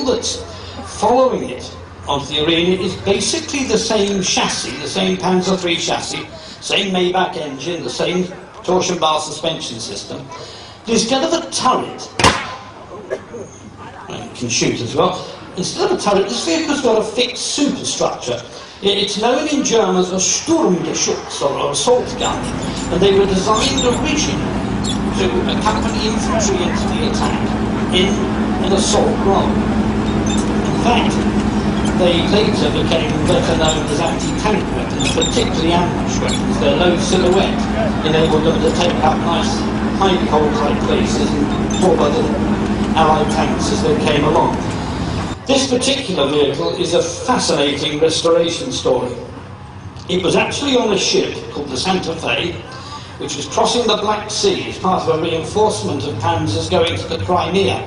That's following it onto the arena is basically the same chassis, the same Panzer III chassis, same Maybach engine, the same torsion bar suspension system. But instead of a turret, and it can shoot as well, instead of a turret, this vehicle's got a fixed superstructure. It's known in German as a Sturmgeschütz, or assault gun, and they were designed originally to accompany infantry into the attack in an assault role. In fact, they later became better known as anti-tank weapons, particularly ambush weapons. Their low silhouette enabled them to take up nice hidey hole type places and pull other Allied tanks as they came along. This particular vehicle is a fascinating restoration story. It was actually on a ship called the Santa Fe, which was crossing the Black Sea as part of a reinforcement of panzers going to the Crimea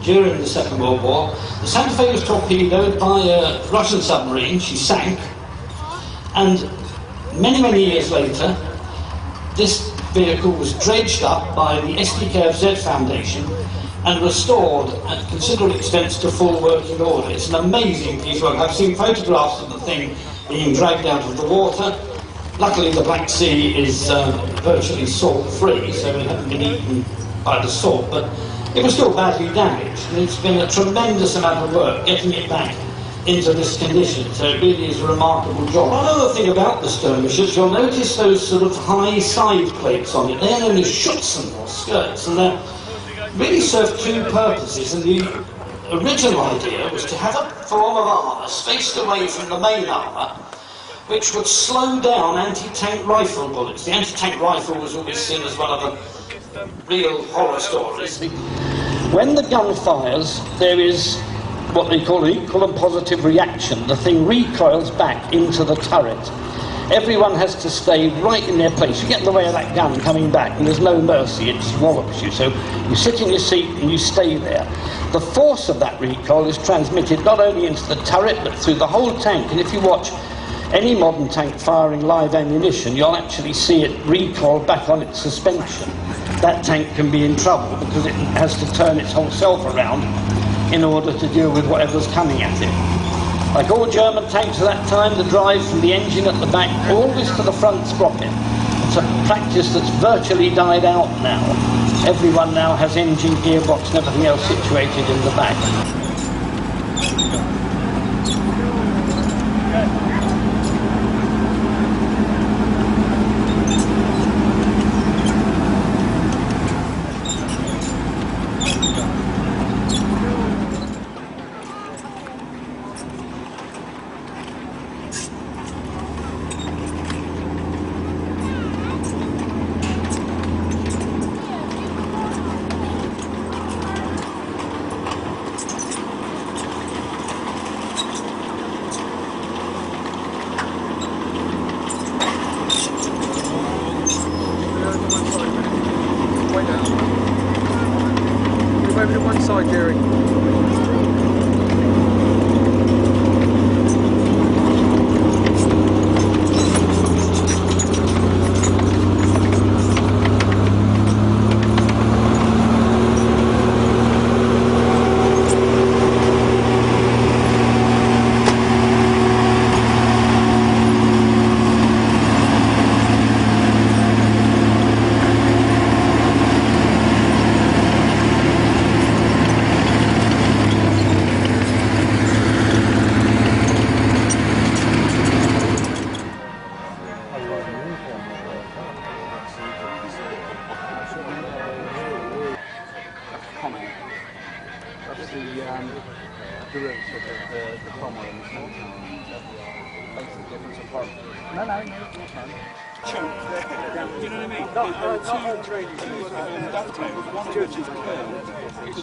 during the Second World War. The Santa Fe was torpedoed by a Russian submarine. She sank, and many years later this vehicle was dredged up by the StuG III Foundation and restored at considerable expense to full working order. It's an amazing piece of work. I've seen photographs of the thing being dragged out of the water. Luckily the Black Sea is virtually salt-free, so it hasn't been eaten by the salt, but it was still badly damaged, and it's been a tremendous amount of work getting it back into this condition, so it really is a remarkable job. One other thing about the Sturmgeschütz, you'll notice those sort of high side plates on it. They're known as Schützen, or skirts, and they really serve two purposes. And the original idea was to have a form of armour spaced away from the main armour, which would slow down anti-tank rifle bullets. The anti-tank rifle was always seen as one of the real horror stories. When the gun fires, there is what they call an equal and positive reaction. The thing recoils back into the turret. Everyone has to stay right in their place. You get in the way of that gun coming back, and there's no mercy, it wallops you. So you sit in your seat and you stay there. The force of that recoil is transmitted not only into the turret, but through the whole tank. And if you watch any modern tank firing live ammunition, you'll actually see it recoil back on its suspension. That tank can be in trouble because it has to turn its whole self around in order to deal with whatever's coming at it. Like all German tanks at that time, the drive from the engine at the back always to the front sprocket. It's a practice that's virtually died out now. Everyone now has engine, gearbox and everything else situated in the back. Over to one side, Jerry. That's the roots of the comma and the small makes the difference apart. No, not fun. You know what I mean? Two duct tape, one judge is curved, it's